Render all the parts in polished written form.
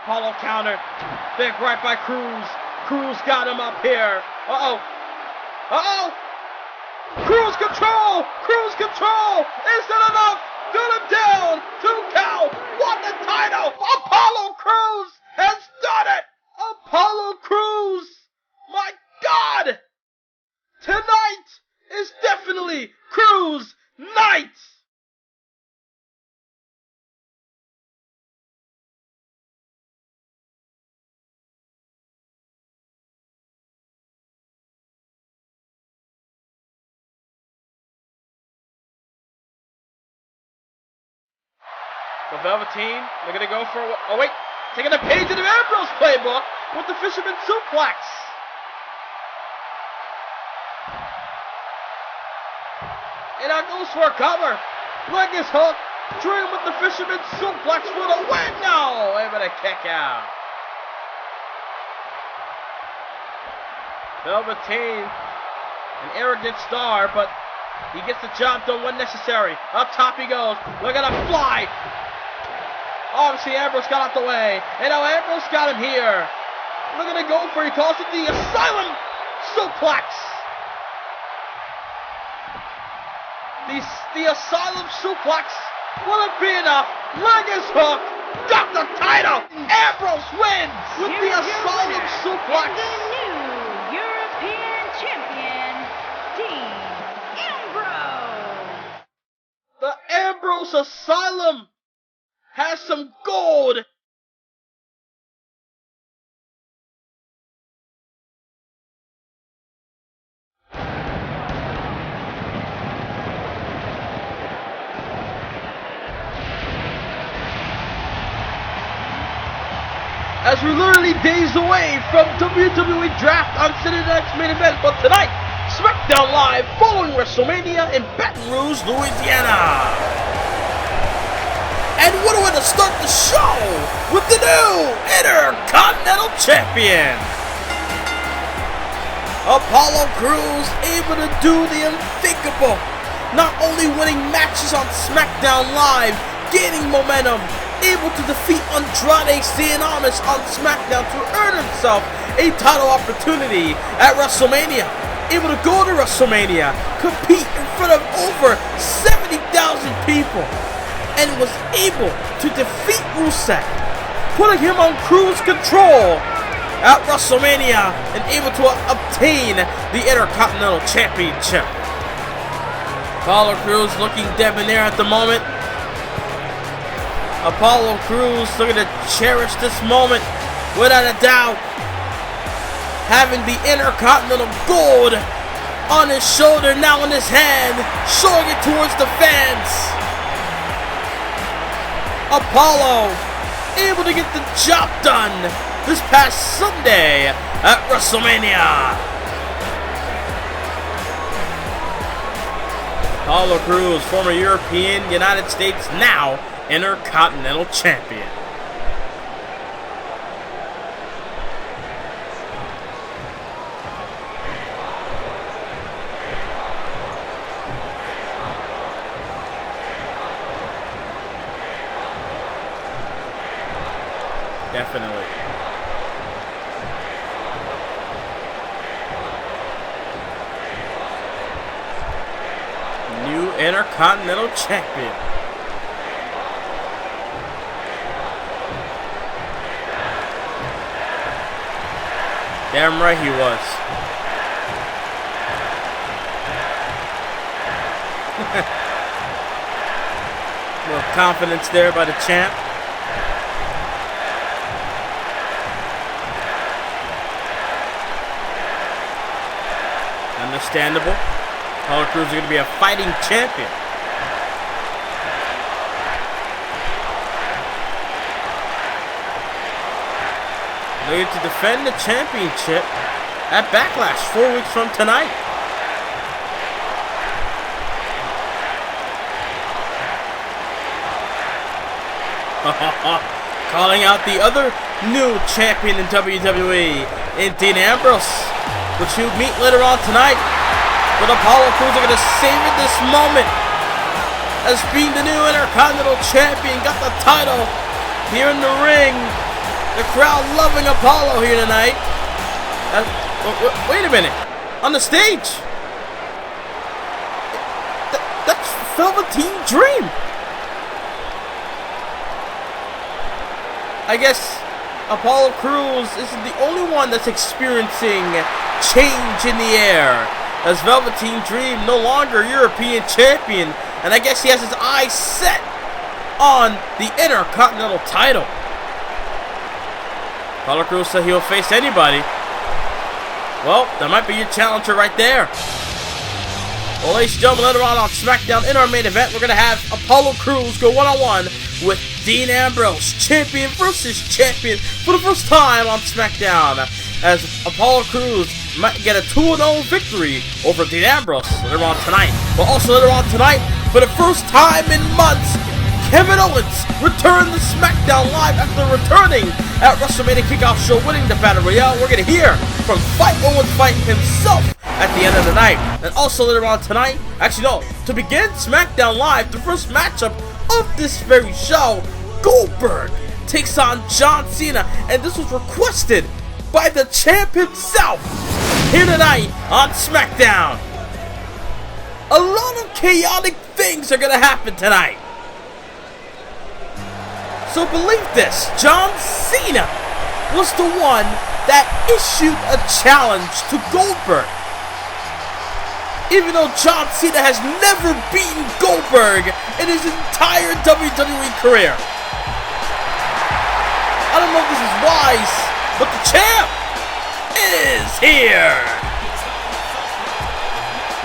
Apollo counter. Big right by Cruz. Cruz got him up here. Uh-oh. Uh-oh. Cruz control. Cruz control. Is it enough? Got him down. 2 count. Won the title. Apollo Cruz has done it. Apollo Cruz. My God. Tonight is definitely Cruz night. The Velveteen, they're going to go for, oh wait, taking a page in the Ambrose playbook with the Fisherman Suplex. And that goes for a cover. Leg is hooked. Dream with the Fisherman Suplex for the win. No, able to kick out. Velveteen, an arrogant star, but he gets the job done when necessary. Up top he goes. Look at him fly. Obviously, Ambrose got out the way. And now Ambrose got him here. Look at it go for it. He calls it the Asylum Suplex. The Asylum Suplex. Will it be enough? Leg is hooked. Got the title. Ambrose wins with the Asylum Suplex. And the new European champion, Dean Ambrose. The Ambrose Asylum has some gold. As we're literally days away from WWE Draft on Saturday night's main event, but tonight, SmackDown Live following WrestleMania in Baton Rouge, Louisiana. And what a way to start the show with the new Intercontinental Champion. Apollo Crews able to do the unthinkable. Not only winning matches on SmackDown Live, gaining momentum, able to defeat Andrade Cien on SmackDown to earn himself a title opportunity at WrestleMania. Able to go to WrestleMania, compete in front of over 70,000 people. And was able to defeat Rusev, putting him on cruise control at WrestleMania and able to obtain the Intercontinental Championship. Apollo Crews looking debonair at the moment. Apollo Crews looking to cherish this moment without a doubt. Having the Intercontinental gold on his shoulder, now in his hand, showing it towards the fans. Apollo able to get the job done this past Sunday at WrestleMania. Apollo Crews, former European, United States, now Intercontinental Champion. Definitely. New Intercontinental Champion. Damn right he was. A little confidence there by the champ. Understandable. Apollo Crews is going to be a fighting champion. Looking to defend the championship at Backlash 4 weeks from tonight. Calling out the other new champion in WWE, in Dean Ambrose, which he'll meet later on tonight. But Apollo Crews are going to savor this moment as being the new Intercontinental Champion. Got the title here in the ring. The crowd loving Apollo here tonight. Wait a minute. On the stage. That's Velveteen Dream. I guess Apollo Crews isn't the only one that's experiencing change in the air, as Velveteen Dream no longer European champion, and I guess he has his eyes set on the Intercontinental title. Apollo Crews said he'll face anybody. Well, that might be your challenger right there. Well, ladies and gentlemen, later on SmackDown in our main event, we're going to have Apollo Crews go one-on-one with Dean Ambrose, champion versus champion, for the first time on SmackDown, as Apollo Crews might get a 2-0 victory over Dean Ambrose later on tonight. But also later on tonight, for the first time in months, Kevin Owens returned to SmackDown Live after returning at WrestleMania Kickoff Show, winning the Battle Royale. We're going to hear from Owens Fight himself at the end of the night. And also later on tonight, actually no, to begin SmackDown Live, the first matchup of this very show, Goldberg takes on John Cena, and this was requested by the champ himself here tonight on SmackDown. A lot of chaotic things are going to happen tonight. So believe this, John Cena was the one that issued a challenge to Goldberg. Even though John Cena has never beaten Goldberg in his entire WWE career. I don't know if this is wise, but the champ is here.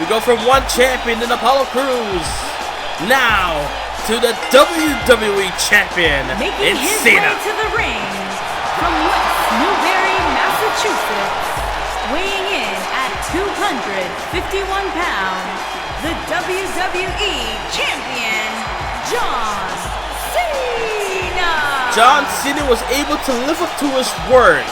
We go from one champion in Apollo Crews now to the WWE champion Making in his Cena. way to the ring from West Newbury, Massachusetts, weighing in at 251 pounds, the WWE champion, John Cena. John Cena was able to live up to his word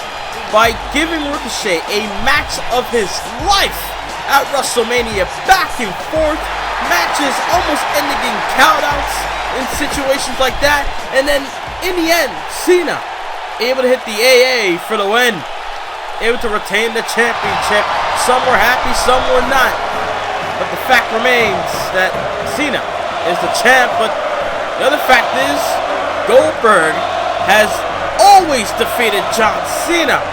by giving Ricochet a match of his life at WrestleMania, back and forth. Matches almost ending in countouts in situations like that, and then in the end, Cena able to hit the AA for the win, able to retain the championship. Some were happy, some were not, but the fact remains that Cena is the champ. But the other fact is, Goldberg has always defeated John Cena.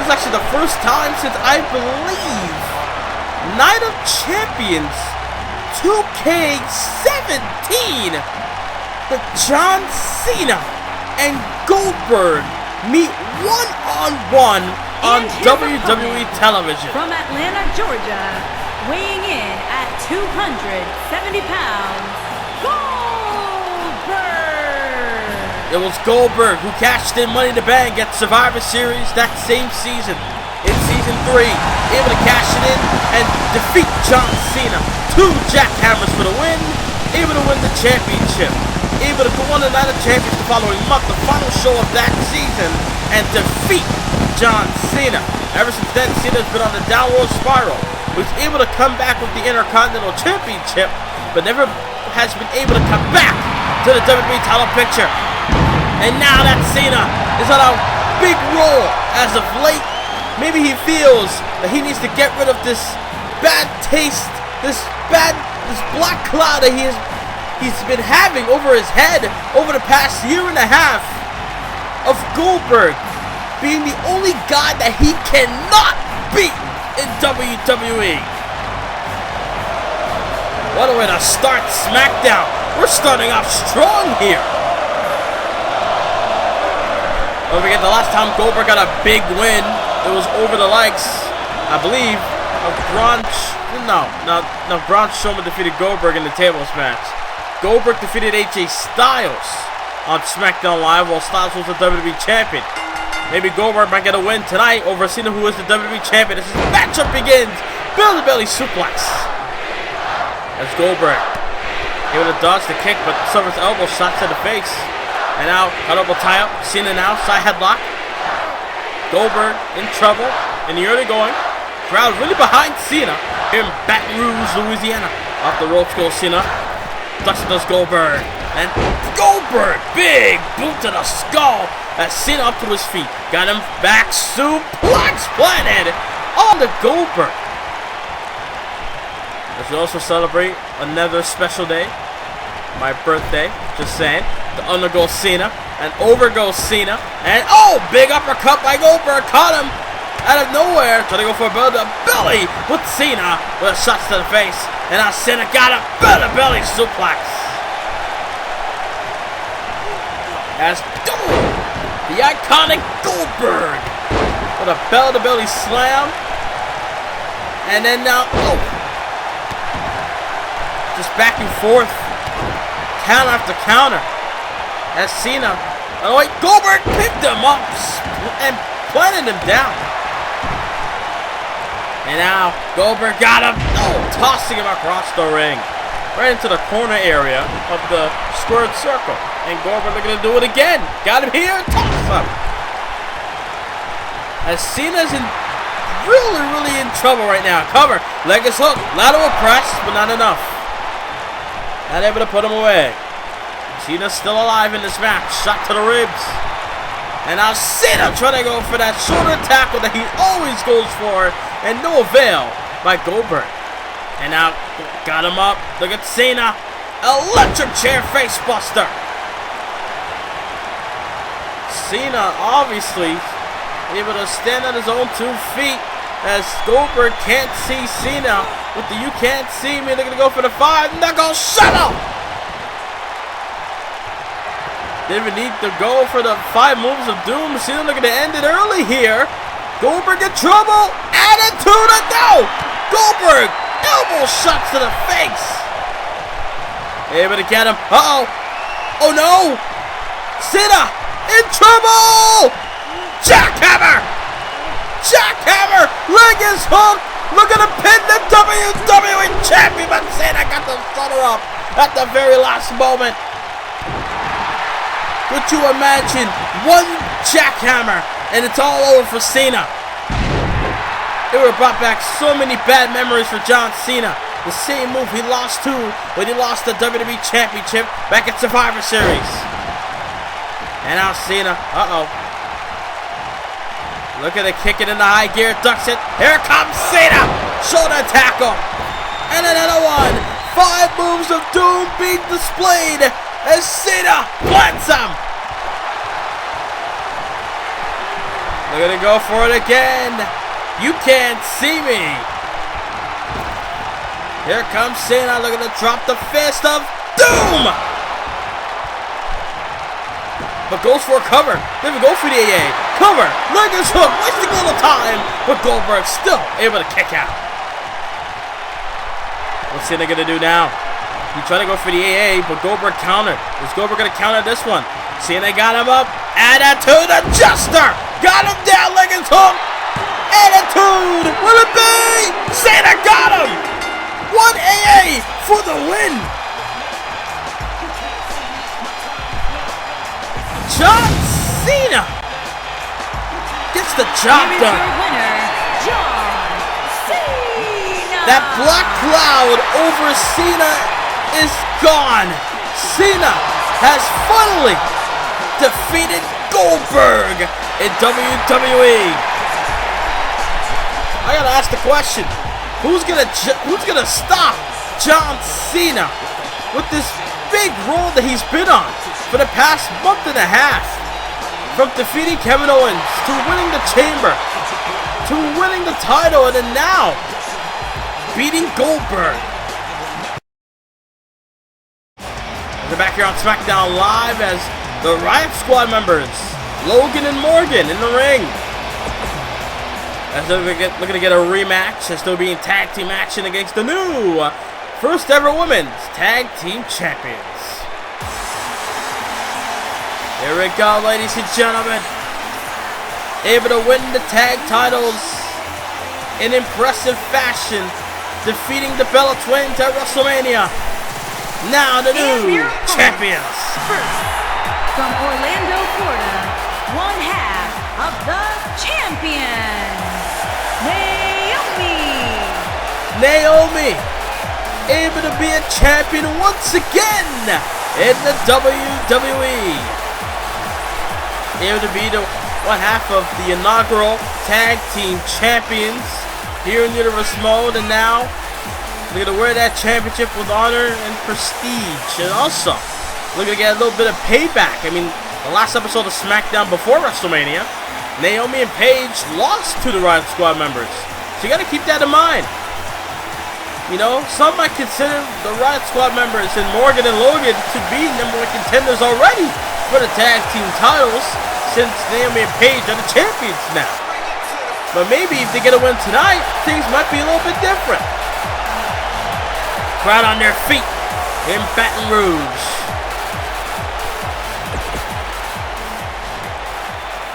This is actually the first time since, I believe, Night of Champions 2K19 that John Cena and Goldberg meet one-on-one on WWE television. From Atlanta, Georgia, weighing in at 270 pounds, Goldberg! It was Goldberg who cashed in Money in the Bank at Survivor Series that same season. In Season 3, able to cash it in and defeat John Cena. 2 jackhammers for the win, able to win the championship. Able to go on the Night of Champions the following month, the final show of that season, and defeat John Cena. Ever since then, Cena's been on the downward spiral. He was able to come back with the Intercontinental Championship, but never has been able to come back to the WWE title picture. And now that Cena is on a big roll as of late, maybe he feels that he needs to get rid of this bad taste, this black cloud that he's been having over his head over the past year and a half of Goldberg being the only guy that he cannot beat in WWE. What a way to start SmackDown. We're starting off strong here. Don't forget, the last time Goldberg got a big win, it was over the likes, I believe, of Braun Strowman defeated Goldberg in the tables match. Goldberg defeated AJ Styles on SmackDown Live while Styles was the WWE champion. Maybe Goldberg might get a win tonight over Cena, who is the WWE champion. As this matchup begins, belly-to-belly suplex. As Goldberg able to dodge the kick, but suffers elbow shots to the face. And now, elbow tie-up. Cena now, side headlock. Goldberg in trouble in the early going. Crowd really behind Cena here in Baton Rouge, Louisiana. Off the ropes goes Cena. Thus does Goldberg. And Goldberg, big boot to the skull. As Cena up to his feet. Got him back, suplex planted on the Goldberg. As we also celebrate another special day. My birthday, just saying. The under goes Cena. And over goes Cena. And oh, big uppercut by Goldberg. Caught him out of nowhere. Trying to go for a belly with Cena. With shots to the face. And now Cena got a belly suplex. As the iconic Goldberg with a belly slam. And then now, just back and forth. Counter after counter. As Cena, oh wait, Goldberg picked him up and planted him down. And now Goldberg got him, tossing him across the ring. Right into the corner area of the squared circle. And Goldberg looking to do it again. Got him here, toss him. As Cena's really in trouble right now. Cover, leg is hooked, lateral press, but not enough. Not able to put him away. Cena's still alive in this match. Shot to the ribs. And now Cena trying to go for that shoulder tackle that he always goes for. And no avail by Goldberg. And now got him up. Look at Cena. Electric chair face buster. Cena obviously able to stand on his own 2 feet. As Goldberg can't see Cena with the "you can't see me." They're going to go for the 5 knuckle shuttle. Didn't even need to go for the 5 moves of doom. Cena looking to end it early here. Goldberg in trouble. Attitude of no. Goldberg elbow shots to the face. Able to get him. Oh no. Cena in trouble. Jackhammer. Leg is hooked. Look at him pin the WWE champion. But Cena got the stunner up at the very last moment. Would you imagine one jackhammer and it's all over for Cena? It would have brought back so many bad memories for John Cena. The same move he lost to when he lost the WWE Championship back at Survivor Series. And now Cena, look at it, kicking in the high gear, ducks it. Here comes Cena, shoulder tackle. And another one. 5 moves of doom being displayed as Cena plants him. They're gonna go for it again. You can't see me. Here comes Cena looking to drop the fist of doom. But goes for a cover. Then we go for the AA. Cover. Leg is hooked. Wasting a little time. But Goldberg still able to kick out. What's Cena gonna do now? He tried to go for the AA, but Goldberg countered. Is Goldberg gonna counter this one? Cena got him up. Attitude adjuster. Got him down. Leg is hooked. Attitude. Will it be? Cena got him. 1 AA for the win. John Cena gets the job done. Winner, John Cena. That black cloud over Cena is gone. Cena has finally defeated Goldberg in WWE. I gotta ask the question: who's gonna stop John Cena with this big role that he's been on for the past month and a half? From defeating Kevin Owens to winning the Chamber to winning the title, and then now beating Goldberg. We're back here on SmackDown Live as the Riot Squad members, Logan and Morgan, in the ring. As they're looking to get a rematch, as they're being tag team action against the new first ever women's tag team champions. Here we go, ladies and gentlemen. Able to win the tag titles in impressive fashion, defeating the Bella Twins at WrestleMania. Now the new champions. First, from Orlando, Florida, one half of the champions, Naomi. able to be a champion once again in the WWE. Able to be the one half of the inaugural tag team champions here in Universe Mode, and now they're going to wear that championship with honor and prestige. And also, looking to get a little bit of payback. I mean, the last episode of SmackDown before WrestleMania, Naomi and Paige lost to the Riot Squad members. So you got to keep that in mind. You know, some might consider the Riot Squad members and Morgan and Logan to be #1 contenders already for the tag team titles, since Naomi and Paige are the champions now. But maybe if they get a win tonight, things might be a little bit different. Crowd on their feet in Baton Rouge.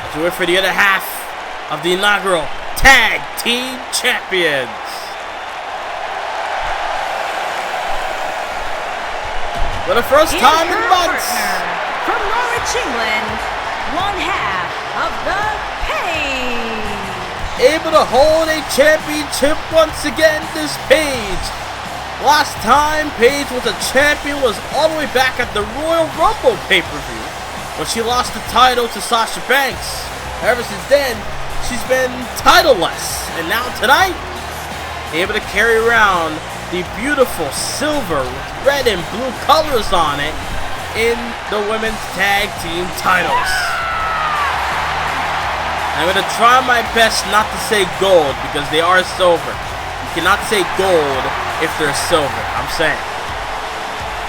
As we wait for the other half of the inaugural tag team champions. For the first time in months. From Norwich, England, one half of the Paige. Able to hold a championship once again, this Paige. Last time Paige was a champion was all the way back at the Royal Rumble pay-per-view, when she lost the title to Sasha Banks. Ever since then, she's been titleless. And now tonight, able to carry around the beautiful silver with red and blue colors on it in the women's tag team titles. I'm going to try my best not to say gold, because they are silver. You cannot say gold if they're silver, I'm saying.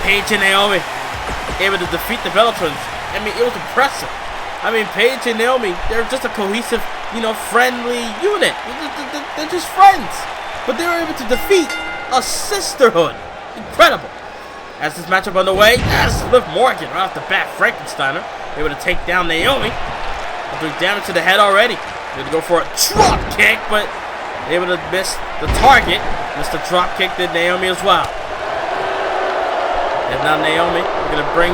Paige and Naomi able to defeat the Bella Twins. I mean, it was impressive. I mean, Paige and Naomi, they're just a cohesive, friendly unit. They're just friends. But they were able to defeat a sisterhood. Incredible. As this matchup underway, as Liv Morgan right off the bat, Frankensteiner able to take down Naomi. Doing damage to the head already. They're going to go for a drop kick, but able to miss the target. Missed the drop kick, did Naomi as well. And now Naomi, we're going to bring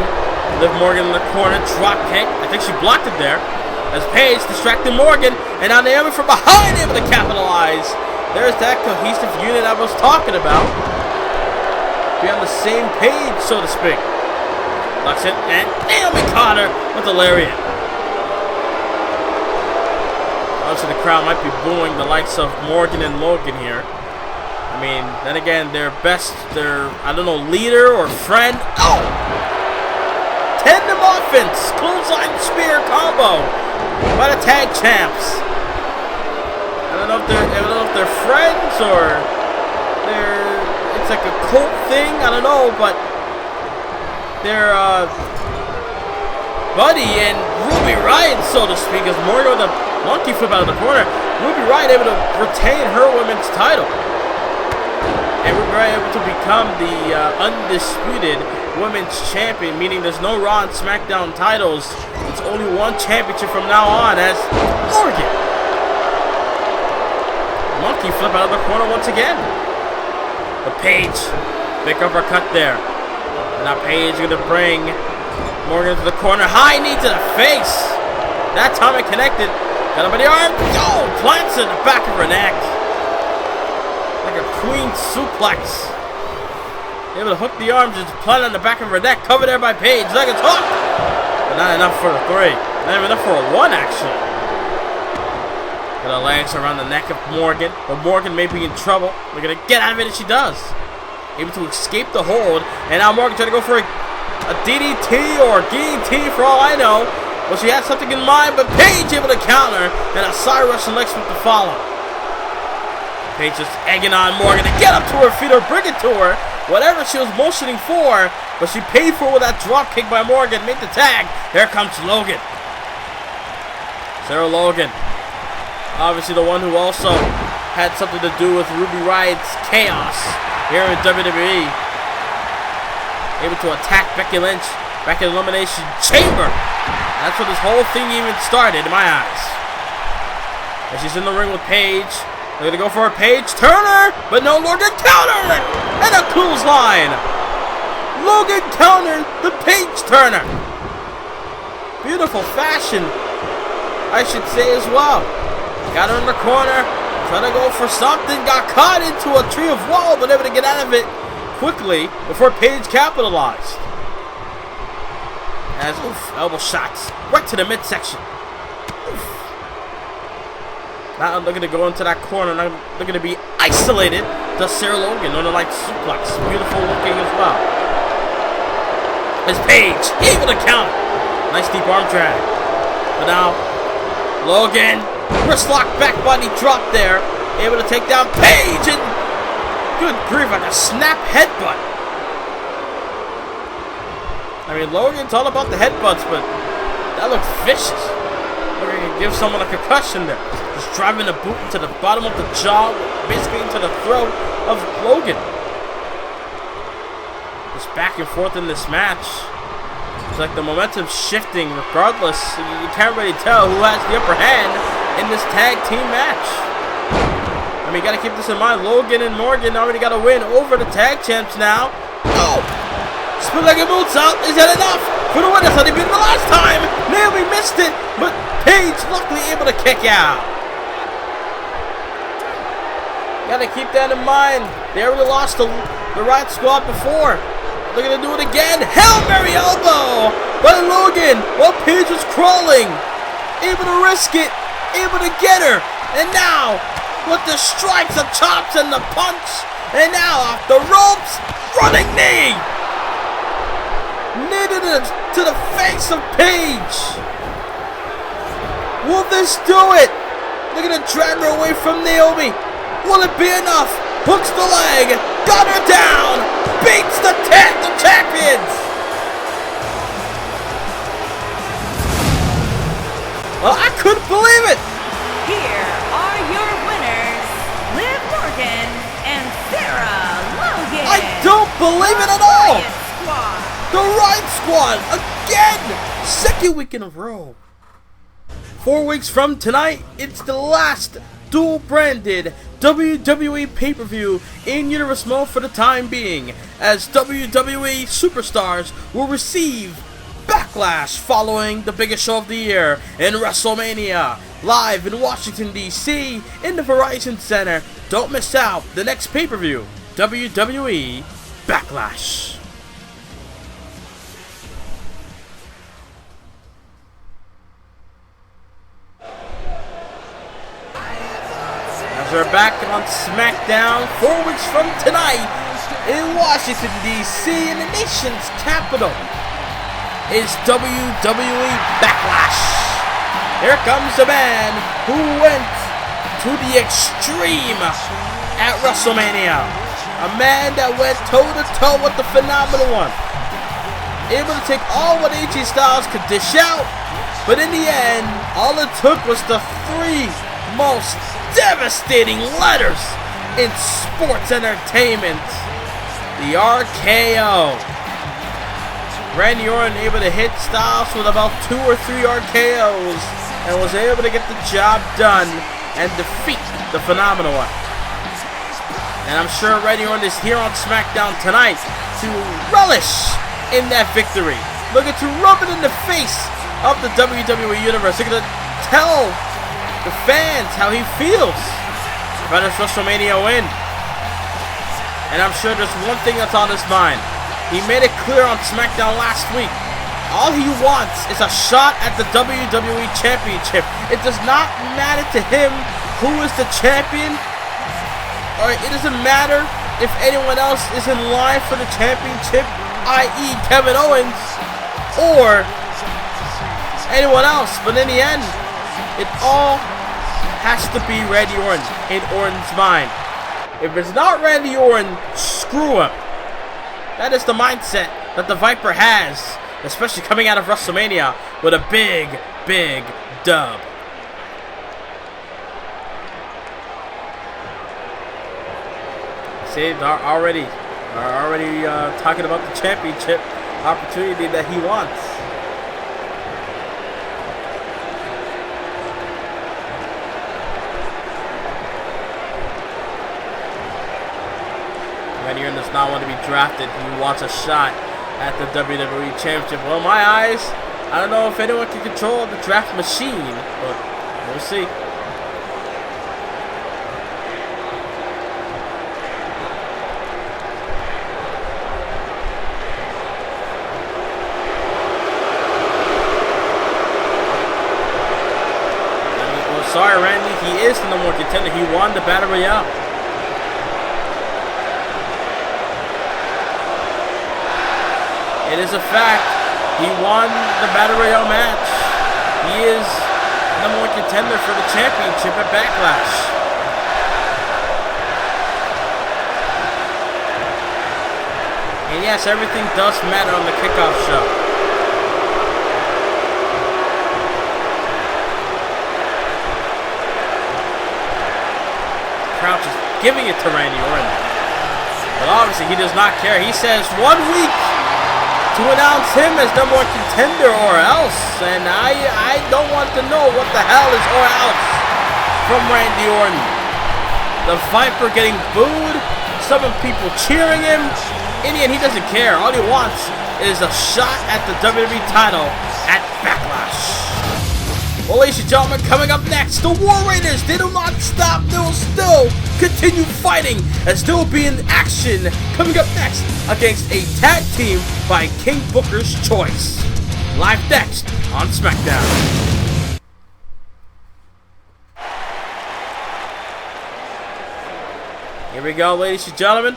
Liv Morgan in the corner, drop kick. I think she blocked it there. As Paige distracted Morgan, and now Naomi from behind able to capitalize. There's that cohesive unit I was talking about. Be on the same page, so to speak. Locks it, and Naomi caught her with the lariat. Obviously, the crowd might be booing the likes of Morgan and Logan here. I mean, then again, their leader or friend. Oh! Tandem offense, clothesline spear combo by the tag champs. I don't know if they're friends or it's like a cult thing. I don't know, but they're Buddy and Ruby Riot, so to speak, as Morgan with a monkey flip out of the corner. Ruby Riot able to retain her women's title. And Ruby Riot able to become the undisputed women's champion, meaning there's no Raw and SmackDown titles. It's only one championship from now on, as Morgan. Monkey flip out of the corner once again. But Paige, big uppercut there. And now Paige going to bring Morgan to the corner. High knee to the face. That time it connected. Got him by the arm. Oh, plants in the back of her neck. Like a queen suplex. Able to hook the arms, just plant on the back of her neck. Covered there by Paige. Like it's hooked. But not enough for the 3. Not even enough for a 1, actually. Got her legs around the neck of Morgan. But Morgan may be in trouble. We're going to get out of it, and she does. Able to escape the hold. And now Morgan trying to go for a DDT or DDT for all I know. Well, she had something in mind, but Paige able to counter, and a side Russian leg sweep to follow. Paige just egging on Morgan to get up to her feet or bring it to her. Whatever she was motioning for, but she paid for it with that drop kick by Morgan. Made the tag. Here comes Logan. Sarah Logan. Obviously the one who also had something to do with Ruby Riot's chaos here in WWE. Able to attack Becky Lynch back in the Elimination Chamber. That's when this whole thing even started in my eyes. And she's in the ring with Paige. They're going to go for a Paige Turner, but no, Logan countered it! And a clothesline! Logan countered the Paige Turner. Beautiful fashion, I should say as well. Got her in the corner, trying to go for something, got caught into a tree of woe, but able to get out of it quickly before Paige capitalized. As, elbow shots right to the midsection. Now I'm looking to go into that corner. Now I'm looking to be isolated. Does Sarah Logan on the light suplex. Beautiful looking as well. As Paige able to count. Nice deep arm drag. But now Logan, wrist lock, back body drop there. Able to take down Paige, and good grief, like a snap headbutt. I mean, Logan's all about the headbutts, but that looked vicious. We're going to give someone a concussion there. Just driving the boot into the bottom of the jaw, basically into the throat of Logan. Just back and forth in this match. It's like the momentum's shifting regardless. You can't really tell who has the upper hand in this tag team match. I mean, you got to keep this in mind. Logan and Morgan already got a win over the tag champs now. Oh! Split-legged moonsault. Is that enough for the win? That's how they beat him the last time. Naomi missed it, but Paige luckily able to kick out. Got to keep that in mind. They already lost to the Riot Squad before. They're going to do it again. Hail Mary elbow by Logan while Paige was crawling. Able to risk it. Able to get her. And now, with the strikes, the chops, and the punch. And now, off the ropes, running knee. Knitted it to the face of Paige. Will this do it? They're going to drag her away from Naomi. Will it be enough? Hooks the leg. Got her down. Beats the champions. Well, I couldn't believe it. Here are your winners, Liv Morgan and Sarah Logan. I don't believe it at all. Riot Squad. The Riot Squad again. Second week in a row. 4 weeks from tonight, it's the last dual-branded WWE pay-per-view in universe mode for the time being, as WWE superstars will receive Backlash following the biggest show of the year in WrestleMania, live in Washington, D.C. in the Verizon Center. Don't miss out the next pay-per-view, WWE Backlash. We're back on SmackDown 4 weeks from tonight in Washington, D.C. in the nation's capital. It's WWE Backlash. Here comes the man who went to the extreme at WrestleMania. A man that went toe-to-toe with the Phenomenal One. Able to take all what AJ Styles could dish out, but in the end, all it took was the three most devastating letters in sports entertainment. The RKO. Randy Orton able to hit Styles with about 2 or 3 RKOs and was able to get the job done and defeat the Phenomenal One. And I'm sure Randy Orton is here on SmackDown tonight to relish in that victory. Looking to rub it in the face of the WWE Universe. They're going to tell the fans how he feels about his WrestleMania win. And I'm sure there's one thing that's on his mind. He made it clear on SmackDown last week. All he wants is a shot at the WWE Championship. It does not matter to him who is the champion. Or it doesn't matter if anyone else is in line for the championship, i.e. Kevin Owens, or anyone else. But in the end, it all has to be Randy Orton in Orton's mind. If it's not Randy Orton, screw him. That is the mindset that the Viper has, especially coming out of WrestleMania with a big, big dub. See, they're already talking about the championship opportunity that he wants. Randy Orton does not want to be drafted. He wants a shot at the WWE Championship. Well, in my eyes, I don't know if anyone can control the draft machine, but we'll see. Randy, he is the #1 contender. He won the Battle Royale. It is a fact. He won the Battle Royale match. He is #1 contender for the championship at Backlash. And yes, everything does matter on the kickoff show. Crouch is giving it to Randy Orton. But obviously he does not care. He says 1 week to announce him as #1 contender or else. And I don't want to know what the hell is or else from Randy Orton. The Viper getting booed. Some of people cheering him. In the end, he doesn't care. All he wants is a shot at the WWE title at Backlash. Well, ladies and gentlemen, coming up next, the War Raiders, they do not stop. They will still continue fighting and still be in action. Coming up next against a tag team by King Booker's choice. Live next on SmackDown. Here we go, ladies and gentlemen.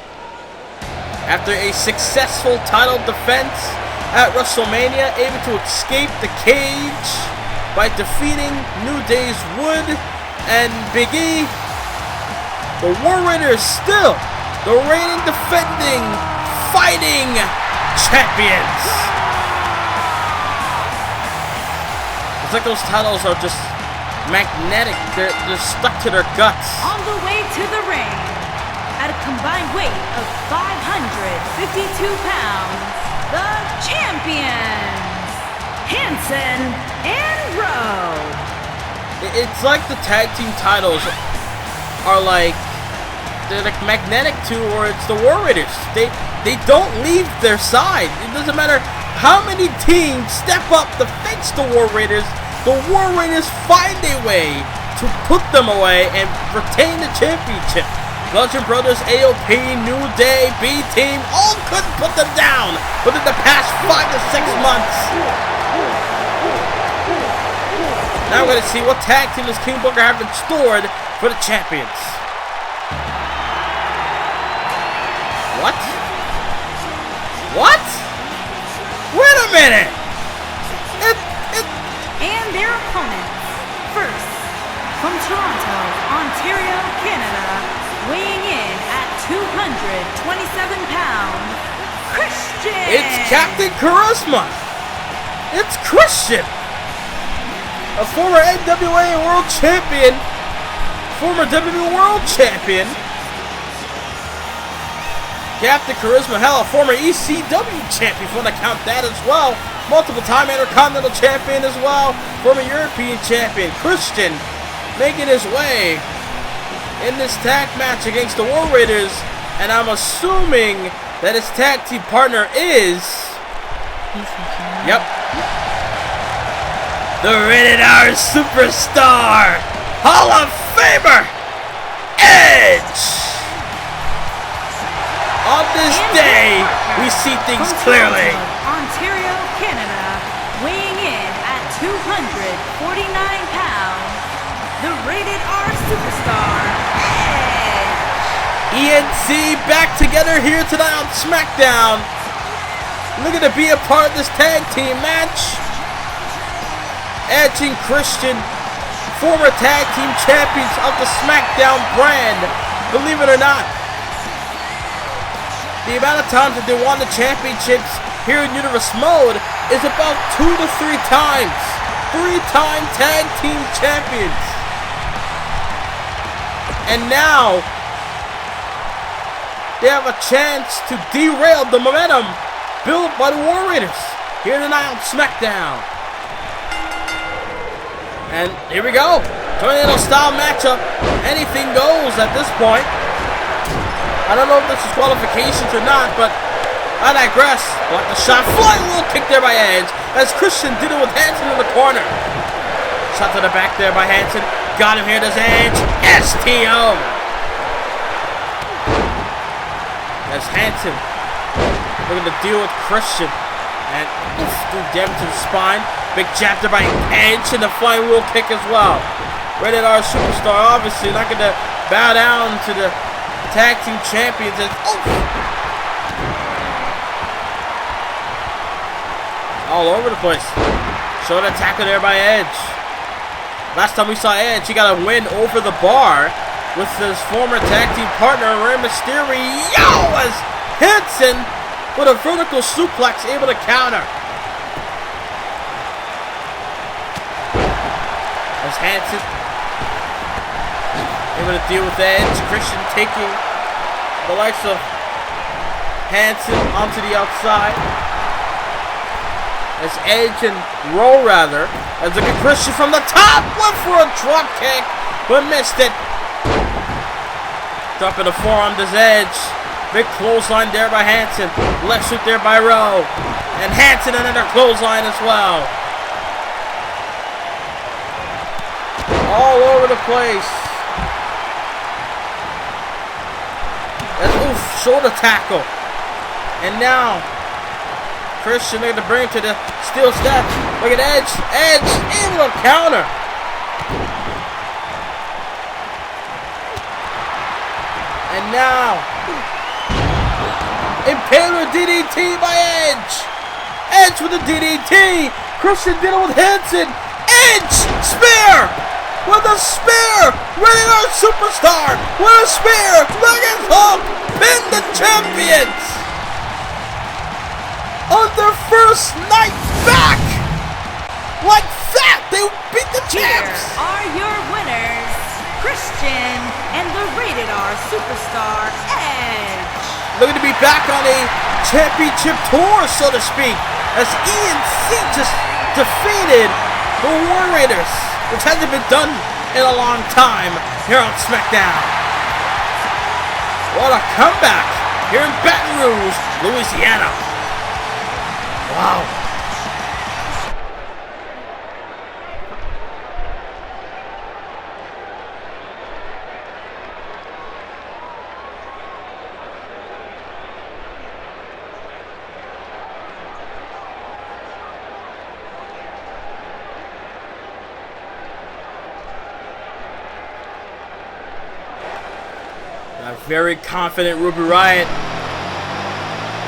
After a successful title defense at WrestleMania, able to escape the cage by defeating New Day's Wood and Big E, the War Raiders still the reigning, defending, fighting champions. It's like those titles are just magnetic. They're stuck to their guts. On the way to the ring, at a combined weight of 552 pounds, the champions, Hanson and Rowe. It's like the tag team titles are like, they're like magnetic towards the War Raiders. They don't leave their side. It doesn't matter how many teams step up to face the War Raiders find a way to put them away and retain the championship. Bludgeon Brothers, AOP, New Day, B-Team, all couldn't put them down within the past 5 to 6 months. Now we're going to see what tag team does King Booker have in store for the champions. What? What? Wait a minute! And their opponents. First, from Toronto, Ontario, Canada, weighing in at 227 pounds, Christian! It's Captain Charisma! It's Christian! A former NWA World Champion, former WWE World Champion, Captain Charisma, hell, a former ECW champion, if you want to count that as well. Multiple-time Intercontinental champion as well. Former European champion, Christian, making his way in this tag match against the War Raiders. And I'm assuming that his tag team partner is... Yep. The Rated R Superstar, Hall of Famer, Edge! On this day, we see things clearly. Ontario, Canada, weighing in at 249 pounds, the Rated R Superstar, Edge. ENC back together here tonight on SmackDown. Looking to be a part of this tag team match. Edge and Christian, former tag team champions of the SmackDown brand. Believe it or not, the amount of times that they won the championships here in Universe Mode is about 2 to 3 times. 3-time tag team champions. And now, they have a chance to derail the momentum built by the War Raiders here tonight on SmackDown. And here we go. Tornado style matchup. Anything goes at this point. I don't know if this is qualifications or not, but I digress. Block the shot. Flying wheel kick there by Edge as Christian did it with Hanson in the corner. Shot to the back there by Hanson. Got him here, does Edge. STO. As Hanson looking to deal with Christian. And do damage to the spine. Big jab there by Edge and the flying wheel kick as well. Rated R Superstar, obviously not going to bow down to the tag team champions. And, all over the place. Shoulder tackle there by Edge. Last time we saw Edge, he got a win over the bar with his former tag team partner, Rey Mysterio, as Hanson with a vertical suplex able to counter. As Hanson able to deal with Edge. Christian taking the likes of Hanson onto the outside. As Edge and Roll rather. As look at Christian from the top. Went for a drop kick, but missed it. Dropping the forearm to Edge. Big clothesline there by Hanson. Left shoot there by Rowe. And Hanson another clothesline as well. All over the place. That's shoulder tackle. And now Christian looking to bring him to the steel step. Look at Edge. Edge able to counter. And now Impaler DDT by Edge. Edge with the DDT. Christian did it with Hanson. Edge spear. With a spear! Rated R Superstar! With a spear! Look at Hulk! Pin the champions! On their first night back! Like that! They beat the champs! Here are your winners, Christian and the Rated R Superstar, Edge. Looking to be back on a championship tour, so to speak, as ENC just defeated the War Raiders, which hasn't been done in a long time here on SmackDown. What a comeback here in Baton Rouge, Louisiana. Wow. A very confident Ruby Riot.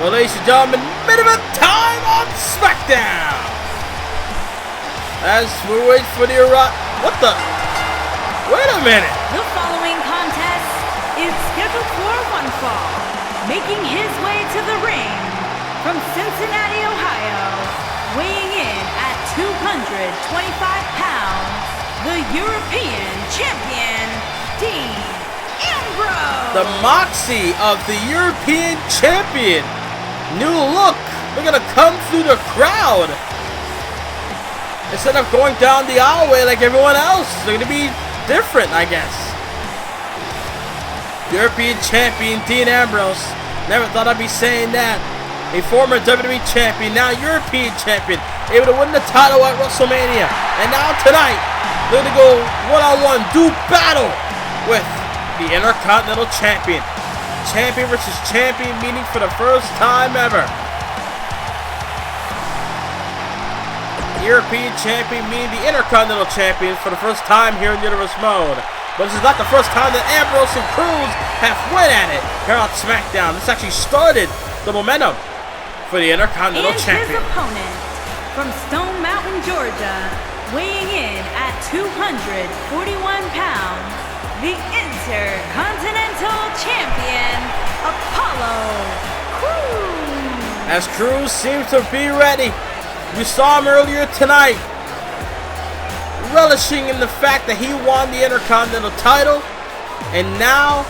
Well, ladies and gentlemen, main event time on SmackDown. As we wait for the what the? Wait a minute. The following contest is scheduled for one fall. Making his way to the ring from Cincinnati, Ohio, weighing in at 225 pounds, the European champion, Dean Ambrose. The moxie of the European champion. New look. They're going to come through the crowd. Instead of going down the aisleway like everyone else, they're going to be different, I guess. European champion Dean Ambrose. Never thought I'd be saying that. A former WWE champion, now European champion. Able to win the title at WrestleMania. And now tonight, they're going to go one-on-one, do battle with the Intercontinental champion. Champion versus champion meeting for the first time ever. European champion meeting the Intercontinental champion for the first time here in Universe Mode. But this is not the first time that Ambrose and Cruz have went at it here on SmackDown. This actually started the momentum for the Intercontinental champion. His opponent from Stone Mountain, Georgia, weighing in at 241 pounds, the Intercontinental champion, Apollo Crews. As Crews seems to be ready. We saw him earlier tonight, relishing in the fact that he won the Intercontinental title, and now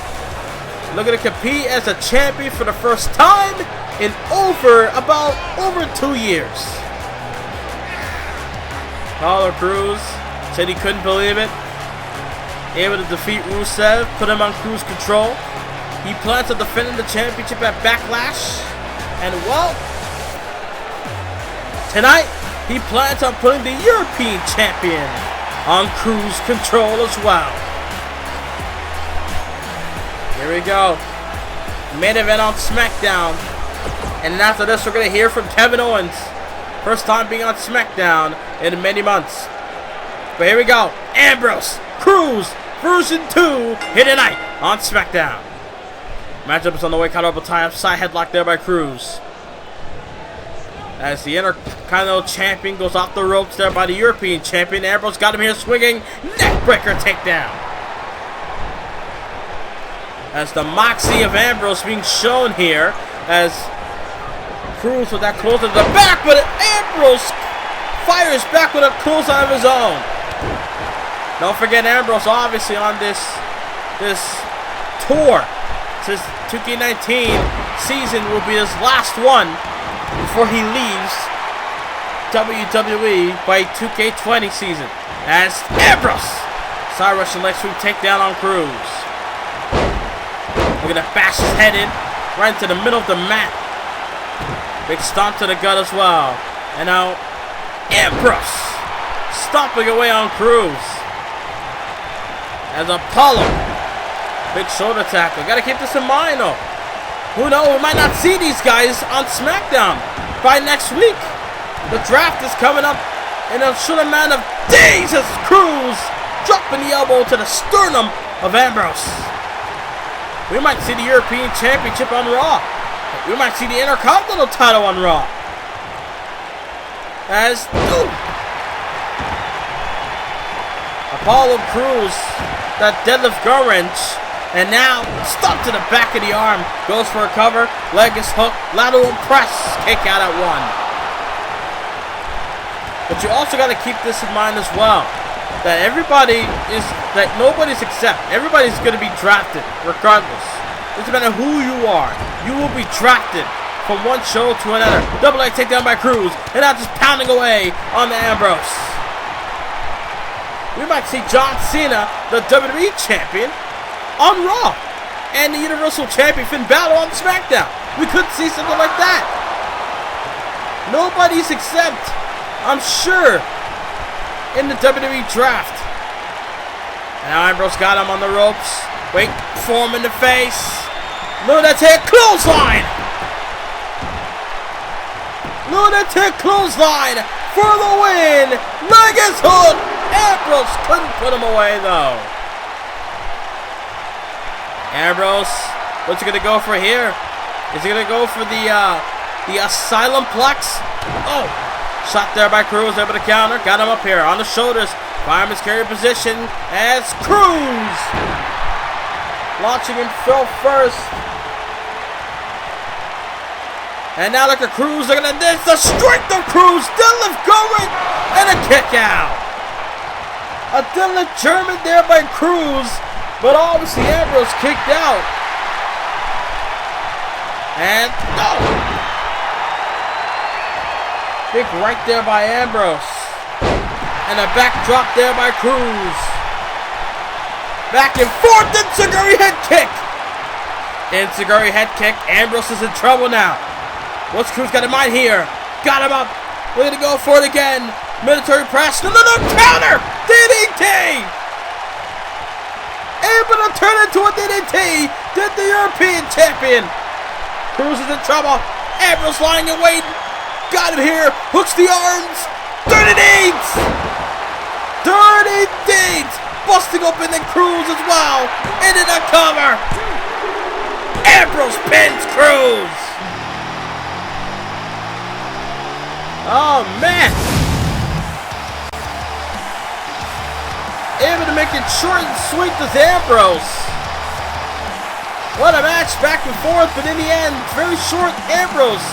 looking to compete as a champion for the first time in over 2 years. Apollo Crews said he couldn't believe it. Able to defeat Rusev, put him on cruise control. He plans on defending the championship at Backlash. And well, tonight he plans on putting the European champion on cruise control as well. Here we go. Main event on SmackDown. And after this, we're going to hear from Kevin Owens. First time being on SmackDown in many months. But here we go. Ambrose Cruz version 2 here tonight on SmackDown. Matchup is on the way. Colorable tie-up. Side headlock there by Cruz. As the Intercontinental Champion goes off the ropes there by the European Champion. Ambrose got him here swinging. Neckbreaker takedown. As the moxie of Ambrose being shown here. As Cruz with that close to the back. But Ambrose fires back with a close on of his own. Don't forget Ambrose obviously on this tour. This 2K19 season will be his last one before he leaves WWE by 2K20 season. As Ambrose side Russian leg sweep takedown on Cruz. We're gonna bash his head in right into the middle of the mat. Big stomp to the gut as well. And now Ambrose stomping away on Cruz. As Apollo, big shoulder tackle. Gotta keep this in mind though. Who knows? We might not see these guys on SmackDown by next week. The draft is coming up in a short amount of days as Cruz dropping the elbow to the sternum of Ambrose. We might see the European Championship on Raw. We might see the Intercontinental title on Raw. As Apollo Cruz, that deadlift gut wrench, and now stomp to the back of the arm, goes for a cover, leg is hooked, lateral press, kick out at 1. But you also got to keep this in mind as well, that nobody's exempt. Everybody's going to be drafted regardless. It doesn't matter who you are, you will be drafted from one show to another. Double leg takedown by Cruz, and now just pounding away on the Ambrose. We might see John Cena, the WWE Champion, on Raw, and the Universal Champion Finn Balor on SmackDown. We could see something like that. Nobody's exempt, I'm sure, in the WWE Draft. And now Ambrose got him on the ropes. Wait for him in the face. Lunatic clothesline. Lunatic clothesline for the win. Leg is hooked. Ambrose couldn't put him away though. Ambrose, what's he gonna go for here? Is he gonna go for the Asylum Plex? Oh, shot there by Cruz, able to counter. Got him up here on the shoulders. Fireman's carry position as Cruz launching himself first. And now look at Cruz. Look at this. The strength of Cruz. Deadlift going and a kick out. A deadlift German there by Cruz, but obviously Ambrose kicked out. And no! Big right there by Ambrose. And a backdrop there by Cruz. Back and forth, Enziguri head kick. Enziguri head kick. Ambrose is in trouble now. What's Cruz got in mind here? Got him up. We're going to go for it again. Military press. No, counter! DDT! Able to turn into a DDT. Did the European Champion. Cruz is in trouble. Ambrose lying in wait. Got him here. Hooks the arms. Dirty deeds! Dirty deeds! Busting open the Cruz as well. Into the cover. Ambrose pins Cruz. Oh, man. Able to make it short and sweet with Ambrose. What a match back and forth, but in the end, very short. Ambrose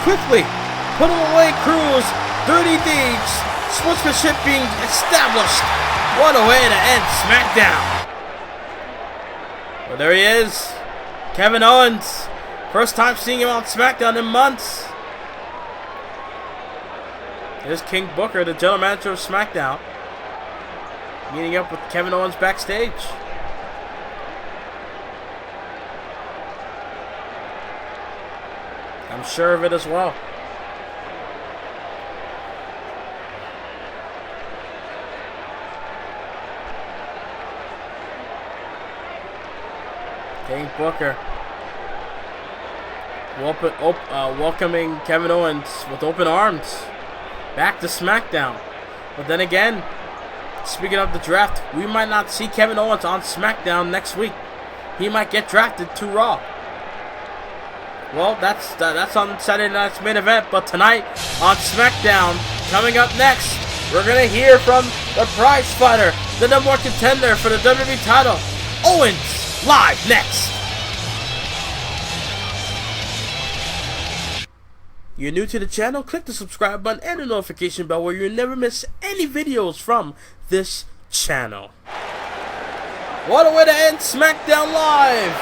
quickly put him away. Cruz, dirty deeds, sportsmanship being established. What a way to end SmackDown. Well, there he is, Kevin Owens. First time seeing him on SmackDown in months. Here's King Booker, the general manager of SmackDown, meeting up with Kevin Owens backstage. I'm sure of it as well. King Booker welcoming Kevin Owens with open arms back to SmackDown. But then again, speaking of the draft, we might not see Kevin Owens on SmackDown next week. He might get drafted to Raw. Well, that's on Saturday night's main event, but tonight on SmackDown, coming up next, we're gonna hear from the prize fighter, the number one contender for the WWE title, Owens, live next. You're new to the channel, click the subscribe button and the notification bell where you'll never miss any videos from this channel. What a way to end SmackDown Live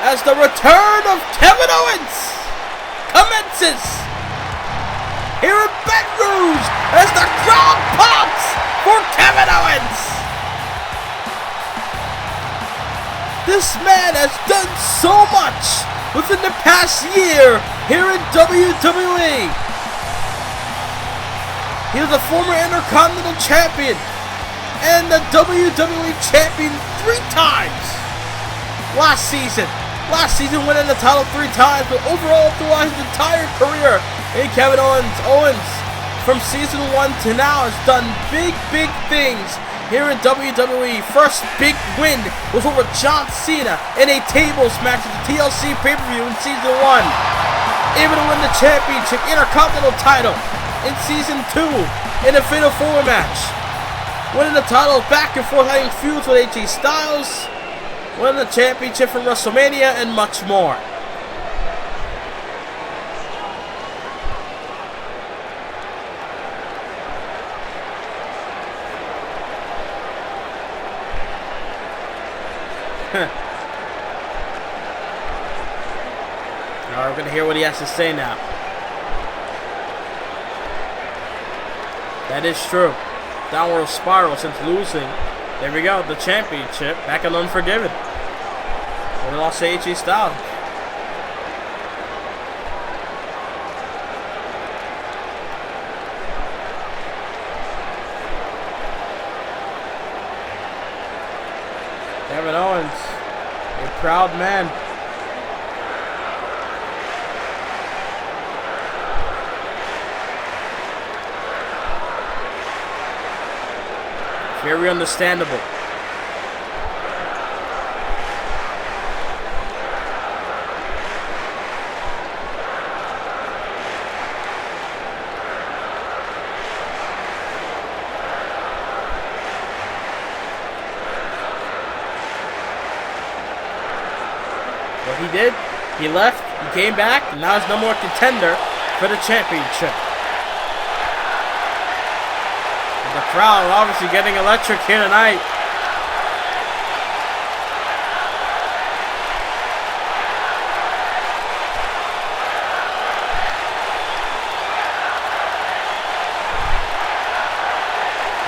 as the return of Kevin Owens commences here in Baton Rouge as the crowd pops for Kevin Owens. This man has done so much within the past year here in WWE. He was a former Intercontinental Champion and the WWE Champion 3 times last season. Last season winning the title 3 times, but overall throughout his entire career, Kevin Owens from season 1 to now has done big things here in WWE. First big win was over John Cena in a tables match at the TLC pay-per-view in season 1. Able to win the championship Intercontinental title in season 2 in a Fatal 4 match. Winning the title back and forth, having feuds with AJ Styles, winning the championship from WrestleMania, and much more. Alright, we're gonna hear what he has to say now. That is true. Downward spiral since losing. There we go, the championship back in Unforgiven. We lost to AJ Styles. Kevin Owens, a proud man. Very understandable. What he did, he left, he came back, and now he's no more contender for the championship. The crowd obviously getting electric here tonight.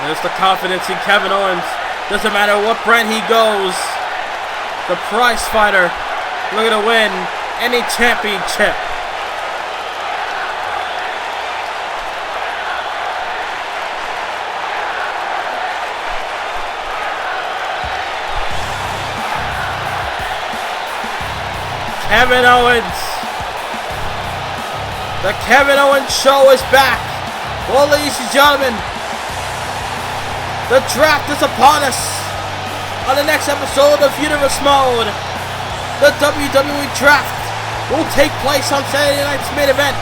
There's the confidence in Kevin Owens. Doesn't matter what brand he goes. The prize fighter looking to win any championship. Kevin Owens. The Kevin Owens show is back. Well, ladies and gentlemen, the draft is upon us. On the next episode of Universe Mode, the WWE draft will take place on Saturday night's main event.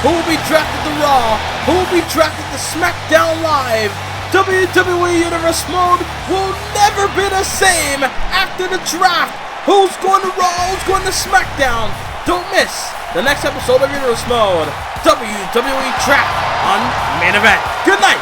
Who will be drafted to Raw? Who will be drafted to SmackDown Live? WWE Universe Mode will never be the same after the draft. Who's going to Raw? Who's going to SmackDown? Don't miss the next episode of Universe Mode, WWE Draft on Main Event. Good night.